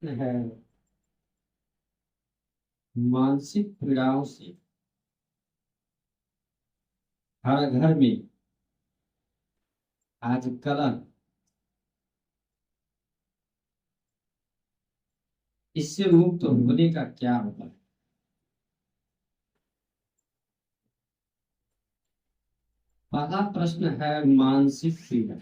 प्रश्न है, मानसिक पीड़ाओं से हर घर में आज कलह, इससे मुक्त होने का क्या उपाय? पहला प्रश्न है, मानसिक पीड़ा।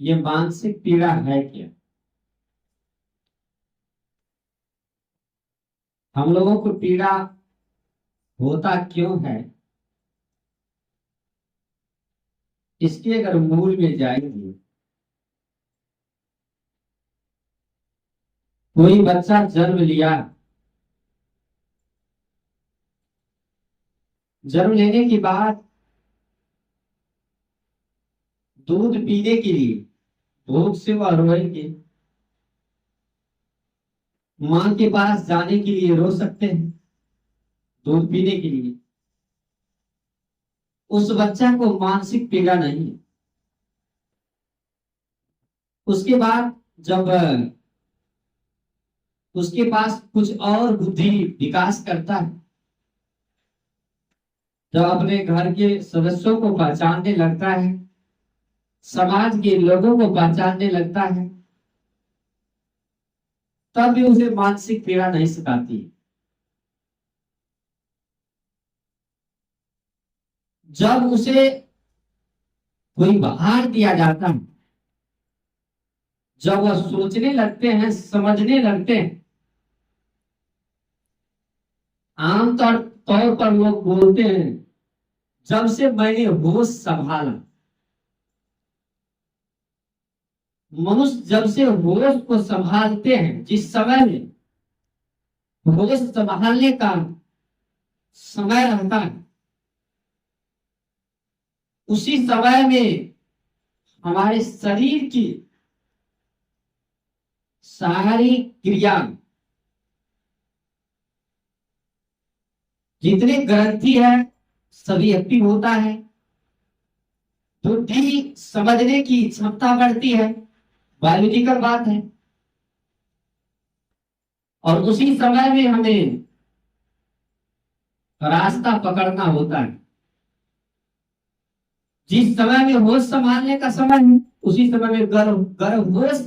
ये मानसिक पीड़ा है क्या? हम लोगों को पीड़ा होता क्यों है, इसके अगर मूल में जाएंगे, कोई बच्चा जन्म लिया, जन्म लेने के बाद दूध पीने के लिए भूख से वह रोएंगे, मां के पास जाने के लिए रो सकते हैं दूध पीने के लिए। उस बच्चा को मानसिक पीड़ा नहीं है। उसके बाद जब उसके पास कुछ और बुद्धि विकास करता है, जब अपने घर के सदस्यों को पहचानने लगता है, समाज के लोगों को पहचानने लगता है, तब भी उसे मानसिक पीड़ा नहीं सताती। जब उसे कोई बाहर दिया जाता है, जब वह सोचने लगते हैं, समझने लगते हैं, आमतौर तौर पर लोग बोलते हैं, जब से मैंने होश संभाला। मनुष्य जब से होश को संभालते हैं, जिस समय में होश संभालने का समय रहता है, उसी समय में हमारे शरीर की सारी क्रिया, जितने ग्रंथि है, सभी एक्टिव होता है। बुद्धि समझने की क्षमता बढ़ती है, बायोलॉजिकल बात है। और उसी समय में हमें रास्ता पकड़ना होता है। जिस समय में होश संभालने का समय है, उसी समय में गर्भ होश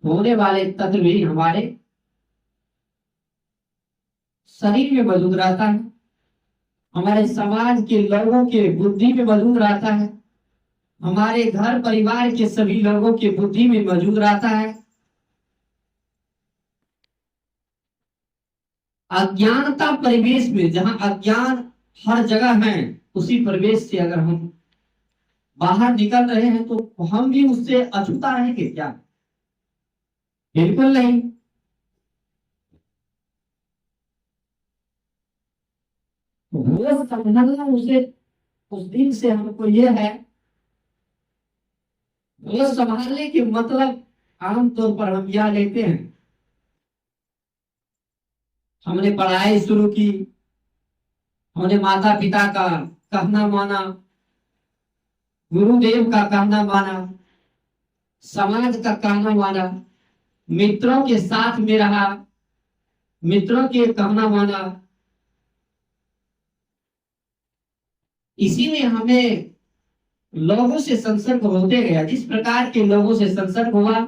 होने वाले तत्व भी हमारे शरीर में मौजूद रहता है, हमारे समाज के लोगों के बुद्धि में मौजूद रहता है, हमारे घर परिवार के सभी लोगों के बुद्धि में मौजूद रहता है। अज्ञानता परिवेश में, जहां अज्ञान हर जगह है, उसी परिवेश से अगर हम बाहर निकल रहे हैं तो हम भी उससे अछूता रहेंगे क्या? बिल्कुल नहीं। वो समझना उसे उस दिन से हमको ये है, वो संभालने के मतलब आमतौर पर हम यह लेते हैं, हमने पढ़ाई शुरू की, हमने माता पिता का कहना माना, गुरुदेव का कहना माना, समाज का कहना माना, मित्रों के साथ में रहा, मित्रों के कहना माना। इसी में हमें लोगों से संसर्ग होते गया। जिस प्रकार के लोगों से संसर्ग हुआ,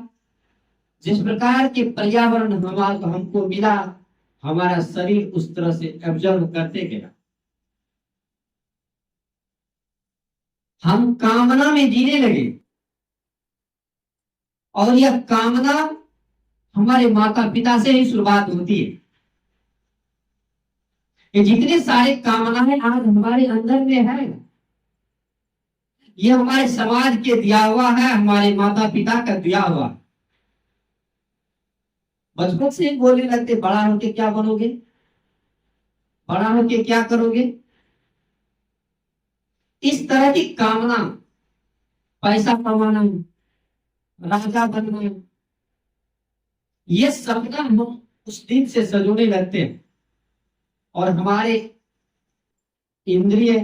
जिस प्रकार के पर्यावरण हमको मिला, हमारा शरीर उस तरह से एब्जॉर्ब करते गया। हम कामना में जीने लगे, और यह कामना हमारे माता पिता से ही शुरुआत होती है। ये जितने सारे कामनाएं आज हमारे अंदर में है, ये हमारे समाज के दिया हुआ है, हमारे माता पिता का दिया हुआ। बचपन से बोलने लगते, बड़ा होके क्या बनोगे, बड़ा होके क्या करोगे। इस तरह की कामना, पैसा कमाना, राजा बनना, ये सपना हम उस दिन से सजोने लगते हैं। और हमारे इंद्रिय,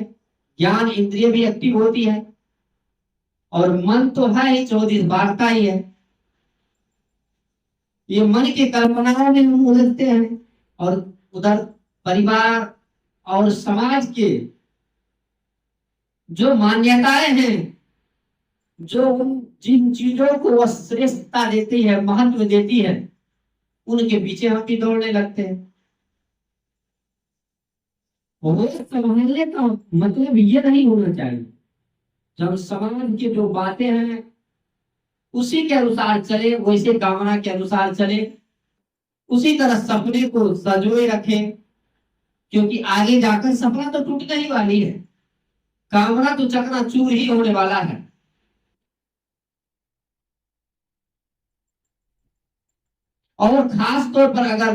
ज्ञान इंद्रिय भी एक्टिव होती है, और मन तो है ही 24 बारता ही है। ये मन की कल्पनाओं में हम उलझते हैं, और उधर परिवार और समाज के जो मान्यताएं हैं, जो जिन चीजों को वह श्रेष्ठता देती है, महत्व देती है, उनके पीछे हम भी दौड़ने लगते हैं। वो संभालने का मतलब ये नहीं होना चाहिए जब समाज की जो बातें हैं उसी के अनुसार चले, वैसे कामना के अनुसार चले, उसी तरह सपने को सजोए रखें, क्योंकि आगे जाकर सपना तो टूटने ही वाली है, कामना तो चकनाचूर ही होने वाला है। और खास तौर पर अगर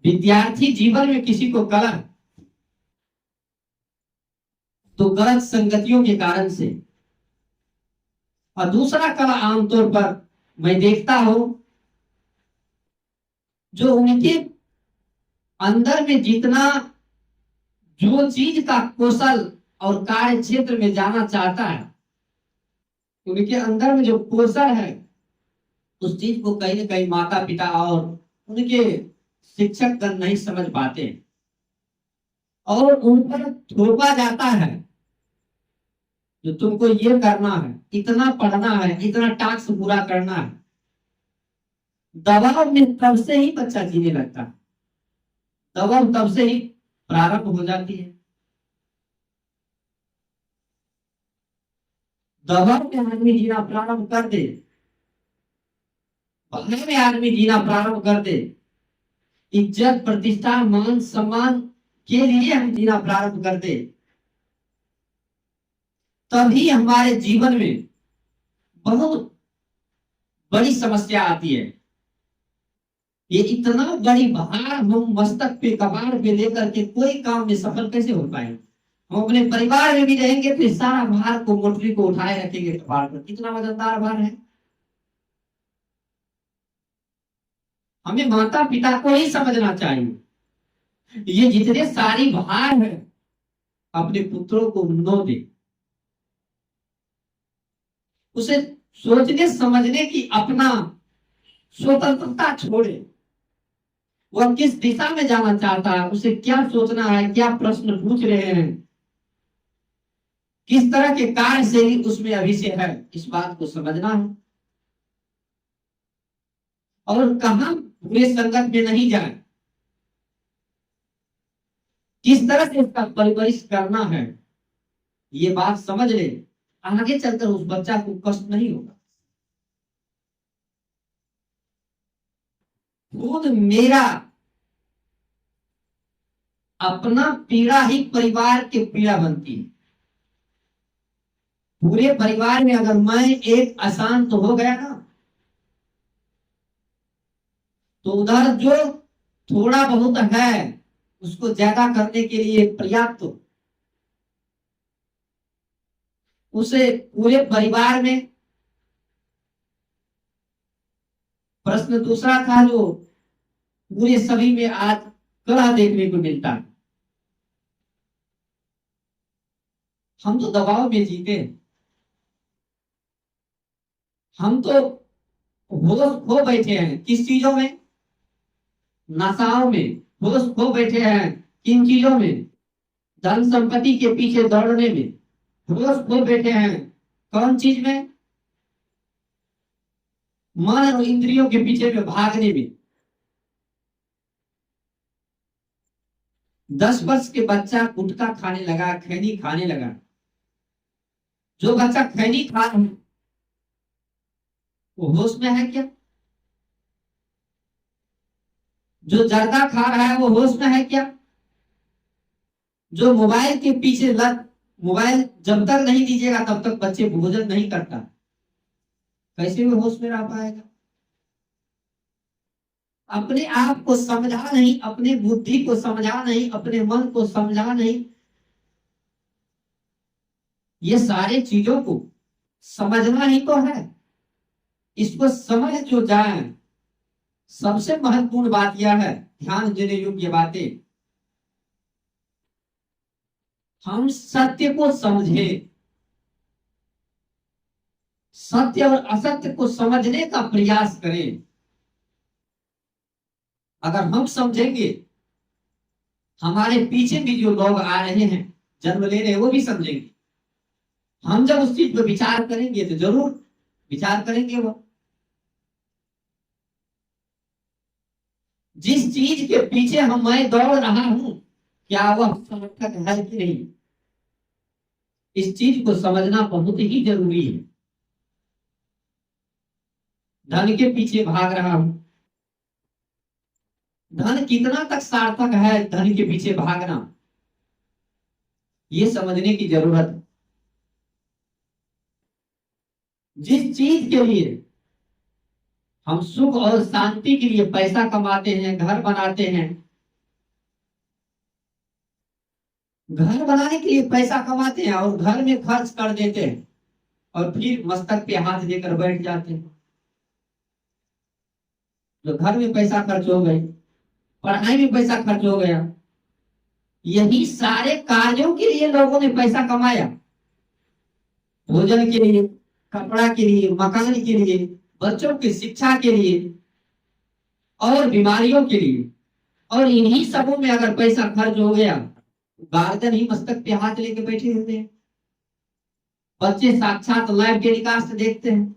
विद्यार्थी जीवन में किसी को कला, तो गलत संगतियों के कारण से, और दूसरा कला आमतौर पर मैं देखता हूं, जो उनके अंदर में जितना जो चीज का कौशल और कार्य क्षेत्र में जाना चाहता है, उनके अंदर में जो कौशल है, उस चीज को कहीं ना कहीं माता पिता और उनके शिक्षक गण नहीं समझ पाते, और उन पर थोपा जाता है जो तुमको ये करना है, इतना पढ़ना है, इतना टास्क पूरा करना है। दबाव में तब से ही बच्चा जीने लगता है, दबाव तब से ही प्रारंभ हो जाती है। दबाव में आदमी जीना प्रारंभ कर दे, भय में आदमी जीना प्रारंभ कर दे, इज्जत प्रतिष्ठा मान सम्मान के लिए हम जीना प्रारंभ कर दे, तभी हमारे जीवन में बहुत बड़ी समस्या आती है। ये इतना बड़ी भार हम मस्तक पे कपार पे लेकर के कोई काम में सफल कैसे हो पाए? हम अपने परिवार में भी रहेंगे तो सारा भार को, मोटरी को उठाए रखेंगे कपार पर, कितना वजनदार भार है। हमें माता पिता को ही समझना चाहिए, ये जितने सारी भार है अपने पुत्रों को न दे, उसे सोचने समझने की अपना स्वतंत्रता छोड़े। वह किस दिशा में जाना चाहता है, उसे क्या सोचना है, क्या प्रश्न पूछ रहे हैं, किस तरह के कार्य शैली उसमें अभी से है, इस बात को समझना है। और कहां बुरे संगत में नहीं जाए, किस तरह से इसका परवरिश करना है, ये बात समझ ले, आगे चलकर उस बच्चा को कष्ट नहीं होगा। खुद मेरा अपना पीड़ा ही परिवार की पीड़ा बनती है। पूरे परिवार में अगर मैं एक अशांत तो हो गया ना, तो उधर जो थोड़ा बहुत है उसको ज्यादा करने के लिए पर्याप्त, उसे पूरे परिवार में। प्रश्न दूसरा था जो पूरे सभी में आज कलह देखने को मिलता है। हम तो दबाव में जीते, हम तो होश खो बैठे हैं। किस चीजों में? नशाओं में होश खो बैठे हैं। किन चीजों में? धन संपत्ति के पीछे दौड़ने में होश खो बैठे हैं। कौन चीज में? मन और इंद्रियों के पीछे में भागने में। 10 वर्ष के बच्चा गुटखा खाने लगा, खैनी खाने लगा। जो बच्चा खैनी खा रहा है वो होश में है क्या? जो जर्दा खा रहा है वो होश में है क्या? जो मोबाइल के पीछे लत, मोबाइल जब तक नहीं दीजिएगा तब तक बच्चे भोजन नहीं करता, कैसे वो होश में रह पाएगा? अपने आप को समझा नहीं, अपने बुद्धि को समझा नहीं, अपने मन को समझा नहीं, ये सारे चीजों को समझना ही तो है। इसको समझ जो जाए, सबसे महत्वपूर्ण बात यह है, ध्यान देने योग्य बातें, हम सत्य को समझे, सत्य और असत्य को समझने का प्रयास करें। अगर हम समझेंगे, हमारे पीछे भी जो लोग आ रहे हैं, जन्म ले रहे हैं, वो भी समझेंगे। हम जब उस चीज पर विचार करेंगे तो जरूर विचार करेंगे वो। जिस चीज के पीछे मैं दौड़ रहा हूं, क्या वह सार्थक है कि नहीं, इस चीज को समझना बहुत ही जरूरी है। धन के पीछे भाग रहा हूं, धन कितना तक सार्थक है, धन के पीछे भागना, ये समझने की जरूरत है। जिस चीज के लिए हम सुख और शांति के लिए पैसा कमाते हैं, घर बनाते हैं, घर बनाने के लिए पैसा कमाते हैं और घर में खर्च कर देते हैं, और फिर मस्तक पे हाथ देकर बैठ जाते हैं। तो घर में पैसा खर्च हो गई, पढ़ाई में पैसा खर्च हो गया, यही सारे कार्यों के लिए लोगों ने पैसा कमाया। भोजन के लिए, कपड़ा के लिए, मकान के लिए, बच्चों की शिक्षा के लिए और बीमारियों के लिए। और इन्हीं सबों में अगर पैसा खर्च हो गया, गार्जियन ही मस्तक पे हाथ लेके बैठे होते हैं। बच्चे साक्षात लाइव टेलीकास्ट देखते हैं।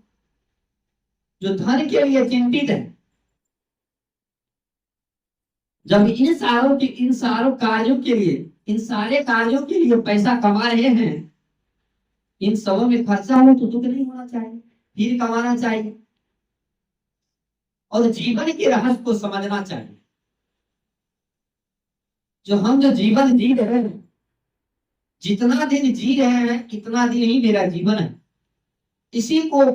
जो धन के लिए चिंतित है, जब इन सारों कार्यों के लिए, इन सारे कार्यों के लिए पैसा कमा रहे हैं, इन सबों में खर्चा हो तो दुख नहीं होना चाहिए, फिर कमाना चाहिए और जीवन के रहस्य को समझना चाहिए। जो जीवन जी रहे हैं, जितना दिन जी रहे हैं इतना दिन ही मेरा जीवन है, इसी को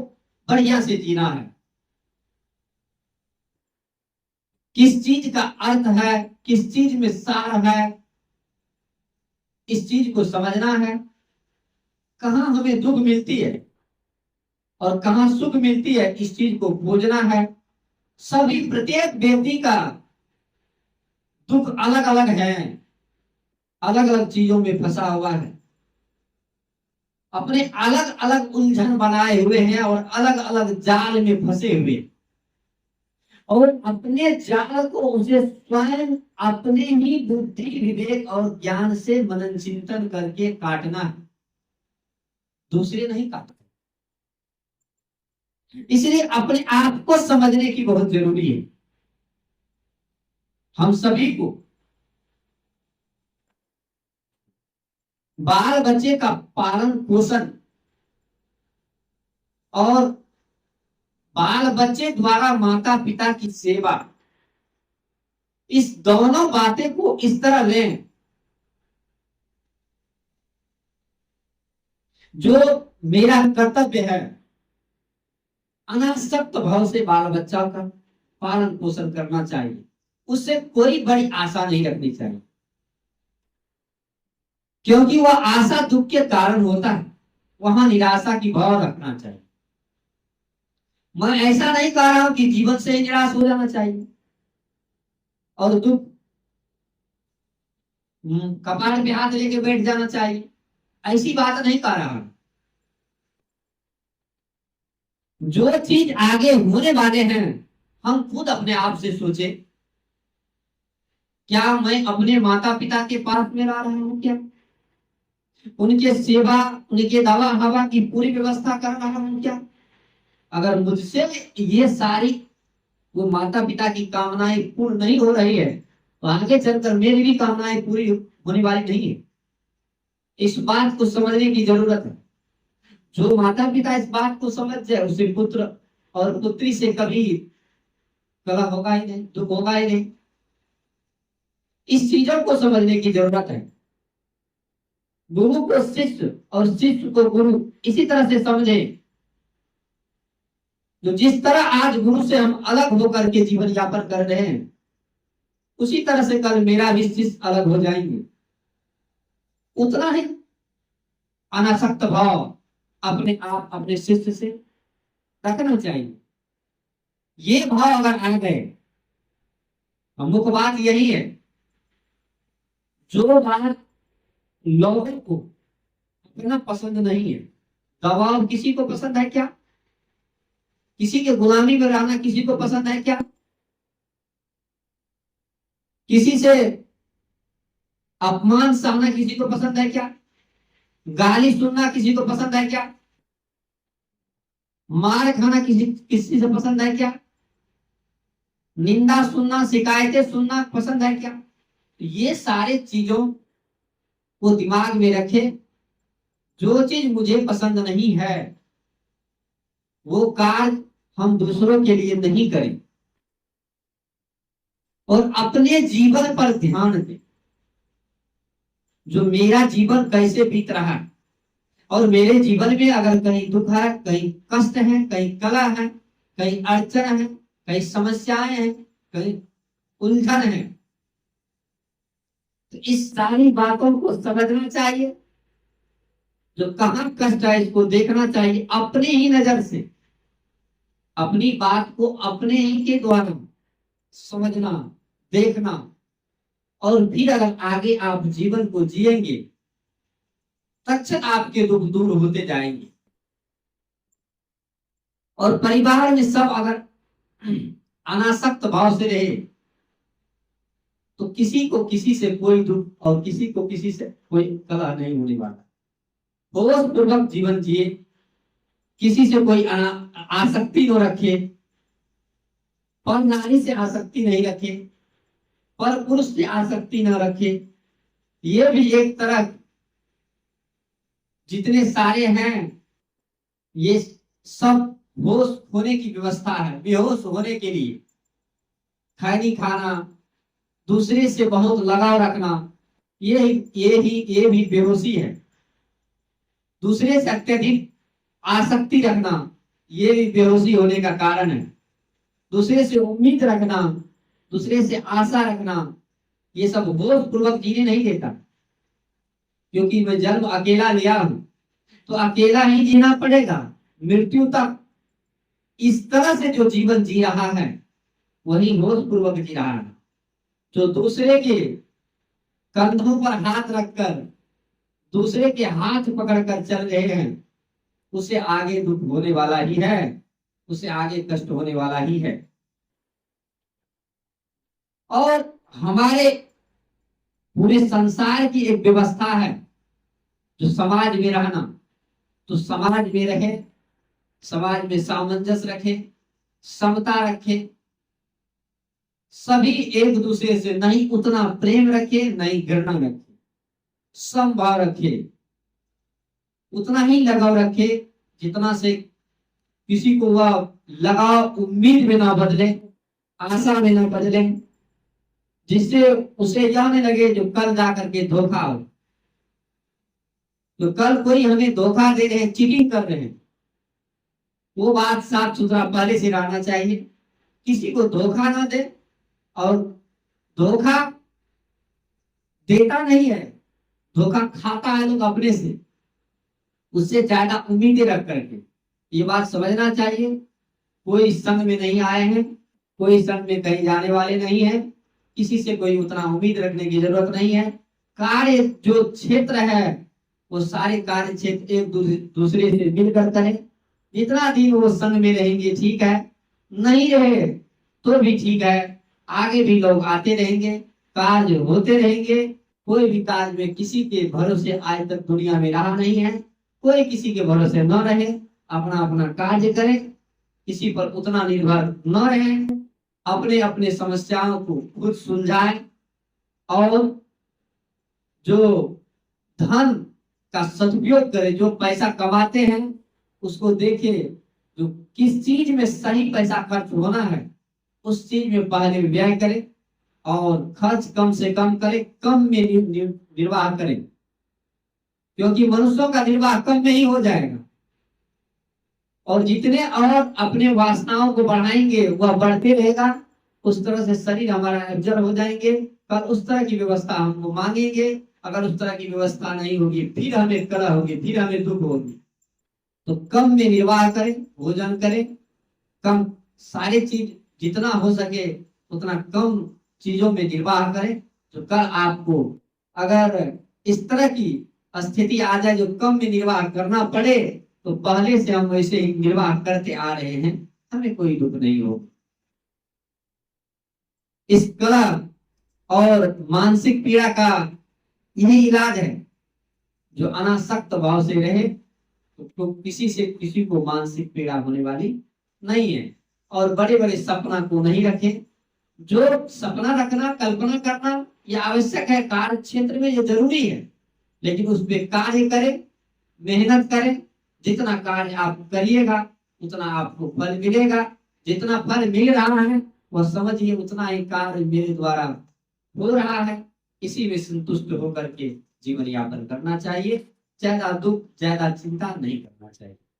बढ़िया से जीना है। किस चीज का अर्थ है, किस चीज में सार है, इस चीज को समझना है। कहां हमें दुख मिलती है और कहां सुख मिलती है, इस चीज को खोजना है। सभी प्रत्येक व्यक्ति का दुख अलग अलग है, अलग अलग चीजों में फंसा हुआ है, अपने अलग अलग उलझन बनाए हुए हैं और अलग अलग जाल में फंसे हुए, और अपने जाल को उसे स्वयं अपने ही बुद्धि, विवेक और ज्ञान से मनन चिंतन करके काटना है, दूसरे नहीं काटते। इसलिए अपने आप को समझने की बहुत जरूरी है। हम सभी को बाल बच्चे का पालन पोषण और बाल बच्चे द्वारा माता पिता की सेवा, इस दोनों बातें को इस तरह लें जो मेरा कर्तव्य है। अनासक्त भाव से बाल बच्चा का पालन पोषण करना चाहिए, उससे कोई बड़ी आशा नहीं रखनी चाहिए, क्योंकि वह आशा दुख के कारण होता है। वहां निराशा की भाव रखना चाहिए। मैं ऐसा नहीं कह रहा हूं कि जीवन से ही निराश हो जाना चाहिए और दुख कपार पे हाथ लेके बैठ जाना चाहिए, ऐसी बात नहीं कह रहा। जो चीज आगे होने वाले हैं, हम खुद अपने आप से सोचे, क्या मैं अपने माता पिता के पास में रह रहा हूं, क्या उनके सेवा, उनके दवा हवा की पूरी व्यवस्था कर रहा हूं क्या? अगर मुझसे ये सारी वो माता पिता की कामनाएं पूर्ण नहीं हो रही है, तो आगे चलकर मेरी भी कामनाएं पूरी होने वाली नहीं है। इस बात को समझने की जरूरत है। जो माता पिता इस बात को समझ जाए, उसे पुत्र और पुत्री से कभी कलह होगा ही नहीं, दुख होगा ही नहीं। इस चीजों को समझने की जरूरत है। गुरु को शिष्य और शिष्य को गुरु इसी तरह से समझे। जो जिस तरह आज गुरु से हम अलग होकर के जीवन यापन कर रहे हैं, उसी तरह से कल मेरा भी शिष्य अलग हो जाएंगे। उतना ही अनासक्त भाव अपने आप अपने शिष्य से रखना चाहिए। ये भाव अगर आ गए, मुख्य बात यही है, जो बात लोगों को अपना पसंद नहीं है। दबाव किसी को पसंद है क्या? किसी के गुलामी में रहना किसी को पसंद है क्या? किसी से अपमान सहना किसी को पसंद है क्या? गाली सुनना किसी को पसंद है क्या? मार खाना किसी किसी से पसंद है क्या? निंदा सुनना, शिकायतें सुनना पसंद है क्या? तो ये सारे चीजों को दिमाग में रखे। जो चीज मुझे पसंद नहीं है वो कार्य हम दूसरों के लिए नहीं करें और अपने जीवन पर ध्यान दें। जो मेरा जीवन कैसे बीत रहा है और मेरे जीवन में अगर कहीं दुख है, कहीं कष्ट है, कहीं कला है, कहीं अड़चन है, कहीं समस्याएं हैं, कहीं उलझन है, तो इस सारी बातों को समझना चाहिए। जो कहाँ कष्ट है इसको देखना चाहिए अपने ही नजर से, अपनी बात को अपने ही के द्वारा समझना, देखना, और फिर अगर आगे आप जीवन को जिएंगे तक्षण आपके दुख दूर होते जाएंगे। और परिवार में सब अगर अनासक्त भाव से रहे तो किसी को किसी से कोई दुख और किसी को किसी से कोई कलह नहीं होने वाला। होश पूर्वक जीवन जिए, किसी से कोई आसक्ति न रखे, पर नारी से आसक्ति नहीं रखे, पर पुरुष से आसक्ति न रखे। ये भी एक तरह, जितने सारे हैं ये सब होश होने की व्यवस्था है। बेहोश होने के लिए खैनी खाना, दूसरे से बहुत लगाव रखना, ये भी बेहोशी है। दूसरे से अत्यधिक आसक्ति रखना ये भी बेहोशी होने का कारण है। दूसरे से उम्मीद रखना, दूसरे से आशा रखना, ये सब होश पूर्वक जीने नहीं देता। क्योंकि मैं जन्म अकेला लिया हूं तो अकेला ही जीना पड़ेगा मृत्यु तक। इस तरह से जो जीवन जी रहा है वही होश पूर्वक जी रहा है। जो दूसरे के कंधों पर हाथ रखकर, दूसरे के हाथ पकड़कर चल रहे हैं, उसे आगे दुख होने वाला ही है, उसे आगे कष्ट होने वाला ही है। और हमारे पूरे संसार की एक व्यवस्था है जो समाज में रहना, तो समाज में रहे, समाज में सामंजस्य रखे, समता रखे, सभी एक दूसरे से नहीं उतना प्रेम रखे नहीं घृणा रखे, समभाव रखे, उतना ही लगाव रखे जितना से किसी को वह लगाव उम्मीद में ना बदले, आशा में ना बदले, जिससे उसे जाने लगे जो कल जाकर के धोखा हो। तो कल कोई हमें धोखा दे रहे हैं, चीटिंग कर रहे हैं, वो बात साफ सुथरा पहले से रहना चाहिए। किसी को धोखा ना दे, और धोखा देता नहीं है, धोखा खाता है लोग अपने से, उससे ज्यादा उम्मीदें रख करके। ये बात समझना चाहिए। कोई संग में नहीं आए हैं, कोई संग में कहीं जाने वाले नहीं है, किसी से कोई उतना उम्मीद रखने की जरूरत नहीं है। कार्य जो क्षेत्र है वो सारे कार्य क्षेत्र एक दूसरे से मिलकर करें। जितना दिन वो संग में रहेंगे ठीक है, नहीं रहे तो भी ठीक है, आगे भी लोग आते रहेंगे, कार्य होते रहेंगे। कोई भी कार्य में किसी के भरोसे आज तक दुनिया में रहा नहीं है। कोई किसी के भरोसे न रहे, अपना अपना कार्य करे, किसी पर उतना निर्भर न रहे, अपने अपने समस्याओं को खुद सुलझाए, और जो धन का सदुपयोग करे, जो पैसा कमाते हैं उसको देखे जो किस चीज में सही पैसा खर्च होना है उस चीज में पहले व्यय करे, और खर्च कम से कम करे, कम में निर्वाह करे, क्योंकि मनुष्यों का निर्वाह कम में ही हो जाएगा। और जितने और अपने वासनाओं को बढ़ाएंगे वह बढ़ते रहेगा। उस तरह से शरीर हमारा अब्जर हो जाएंगे, पर उस तरह की व्यवस्था हमको मांगेंगे। अगर उस तरह की व्यवस्था नहीं होगी फिर हमें कलह होगी, फिर हमें दुख होगी। तो कम में निर्वाह करें, भोजन करें, कम सारे चीज जितना हो सके उतना कम चीजों में निर्वाह करें। तो कल आपको अगर इस तरह की स्थिति आ जाए जो कम में निर्वाह करना पड़े, तो पहले से हम वैसे ही निर्वाह करते आ रहे हैं, हमें कोई दुख नहीं हो। इस कला और मानसिक पीड़ा का यही इलाज है, जो अनासक्त भाव से रहे तो किसी से किसी को मानसिक पीड़ा होने वाली नहीं है। और बड़े बड़े सपना को नहीं रखें। जो सपना रखना, कल्पना करना, यह आवश्यक है, कार्य क्षेत्र में ये जरूरी है, लेकिन उस पर कार्य करें, मेहनत करें। जितना कार्य आप करिएगा उतना आपको फल मिलेगा। जितना फल मिल रहा है वह समझिए उतना ही कार्य मेरे द्वारा हो रहा है। इसी में संतुष्ट होकर के जीवन यापन करना चाहिए। ज्यादा दुख, ज्यादा चिंता नहीं करना चाहिए।